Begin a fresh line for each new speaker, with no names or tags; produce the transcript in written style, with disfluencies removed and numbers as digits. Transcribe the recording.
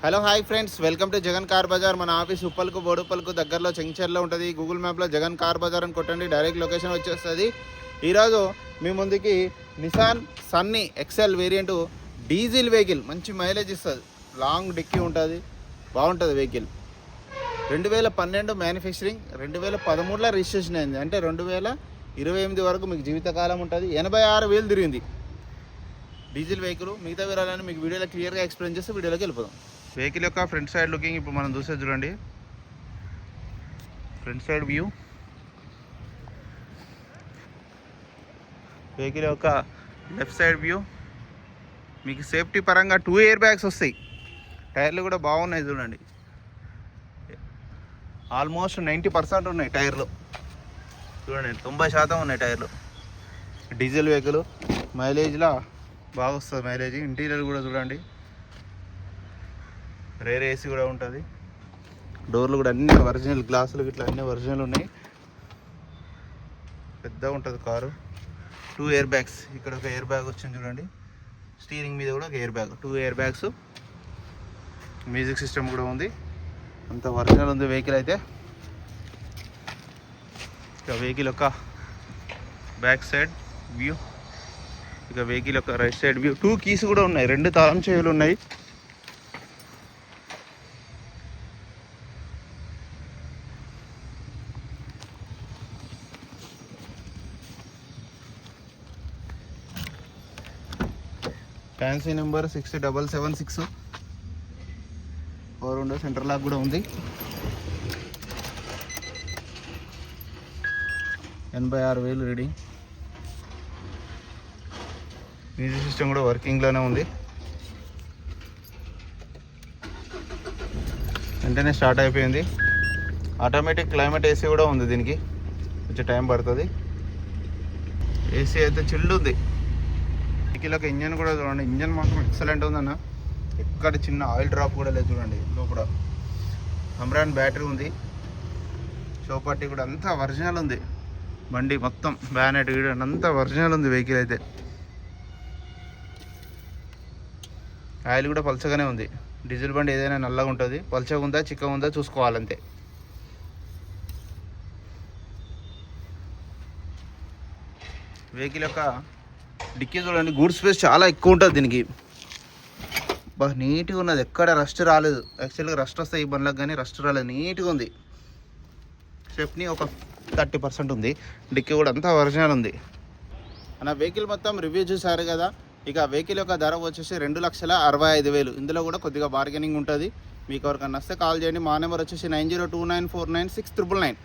Hello hi friends, welcome to Jagan car bazaar. మన office ఉప్పల్కు బోడుపల్కు దగ్గరలో చెంచర్లో ఉంటుంది. గూగుల్ మ్యాప్లో జగన్ కార్ బజార్ అని కొట్టండి, డైరెక్ట్ లొకేషన్ వచ్చేస్తుంది. ఈరోజు మీ ముందుకి Nissan Sunny XL variant diesel vehicle, మంచి మైలేజ్ ఇస్తుంది, లాంగ్ డిక్కీ ఉంటుంది, బాగుంటుంది వెహికల్. 2012 మ్యానుఫ్యాక్చరింగ్, 2013లో రిజిస్ట్రేషన్ అయింది. అంటే 2028 వరకు మీకు జీవితకాలం ఉంటుంది. 86,000 తిరిగింది డీజిల్ వెహికల్. మిగతా వివరాలను మీకు వీడియోలో క్లియర్గా ఎక్స్ప్లెయిన్ చేస్తే వీడియోలోకి వెళ్ళిపోదాం. వెహికల్ యొక్క ఫ్రంట్ సైడ్ లుకింగ్ ఇప్పుడు మనం చూసే చూడండి. ఫ్రంట్ సైడ్ వ్యూ, వెహికల్ యొక్క లెఫ్ట్ సైడ్ వ్యూ. మీకు సేఫ్టీ పరంగా 2 ఎయిర్ బ్యాగ్స్ వస్తాయి. టైర్లు కూడా బాగున్నాయి చూడండి, ఆల్మోస్ట్ 90% ఉన్నాయి టైర్లు. చూడండి 90% ఉన్నాయి టైర్లు. డీజిల్ వెహికల్ మైలేజ్లో బాగా వస్తుంది మైలేజ్. ఇంటీరియర్ కూడా చూడండి, రేర్ ఏసీ కూడా ఉంటుంది. డోర్లు కూడా అన్ని ఒరిజినల్, గ్లాసులు ఇట్లా అన్ని ఒరిజినల్ ఉన్నాయి. పెద్దగా ఉంటుంది కారు. 2 ఎయిర్ బ్యాగ్స్, ఇక్కడ ఒక ఎయిర్ బ్యాగ్ వచ్చింది చూడండి. స్టీరింగ్ మీద కూడా ఒక air bag, 2 air bags. Music system కూడా ఉంది, అంత ఒరిజినల్ ఉంది వెహికల్ అయితే. ఇక వెహికల్ యొక్క బ్యాక్ సైడ్ వ్యూ, ఇక వెహికల్ యొక్క రైట్ సైడ్ వ్యూ. 2 కీస్ కూడా ఉన్నాయి, 2 తాళం చెవులు ఉన్నాయి. Fancy number 6776. Power window, centre lock కూడా ఉంది. 86,000 రీడింగ్. మ్యూజిక్ సిస్టమ్ కూడా వర్కింగ్లోనే ఉంది. వెంటనే స్టార్ట్ అయిపోయింది. ఆటోమేటిక్ క్లైమేట్ ఏసీ కూడా ఉంది దీనికి, కొంచెం టైం పడుతుంది. ఏసీ అయితే చిల్డ్ ఉంది. వెహికల్ ఇంజన్ కూడా చూడండి, ఇంజన్ మాత్రం ఎక్సలెంట్ ఉందన్న. ఎక్కడ చిన్న ఆయిల్ డ్రాప్ కూడా లేదు చూడండి. లోపల అమ్రాన్ బ్యాటరీ ఉంది. చౌపట్టి కూడా అంతా ఒరిజినల్ ఉంది. బండి మొత్తం బ్యానెట్ అంతా ఒరిజినల్ ఉంది వెహికల్ అయితే. ఆయిల్ కూడా పల్చగానే ఉంది. డీజిల్ బండి ఏదైనా నల్లగా ఉంటుంది, పల్చగా ఉందా చిక్కగా ఉందా చూసుకోవాలంతే. వెహికల్ యొక్క డిక్కీ చూడండి, గూడ్ స్పేస్ చాలా ఎక్కువ ఉంటుంది దీనికి. బాగా నీట్గా ఉన్నది, ఎక్కడ రస్ట్ రాలేదు. యాక్చువల్గా రస్ట్ వస్తాయి ఈ బండ్లకు, కానీ రస్ట్ రాలేదు, నీట్గా ఉంది. స్టెప్నీ ఒక 30% ఉంది. డిక్కీ కూడా అంతా ఒరిజినల్ ఉంది. మన వెహికల్ మొత్తం రివ్యూ చూసారు కదా. ఇక వెహికల్ యొక్క ధర వచ్చేసి 2,65,000. ఇందులో కూడా కొద్దిగా బార్గెనింగ్ ఉంటుంది. మీకు ఎవరికన్నా వస్తే కాల్ చేయండి. మా నెంబర్ వచ్చేసి 9029496999.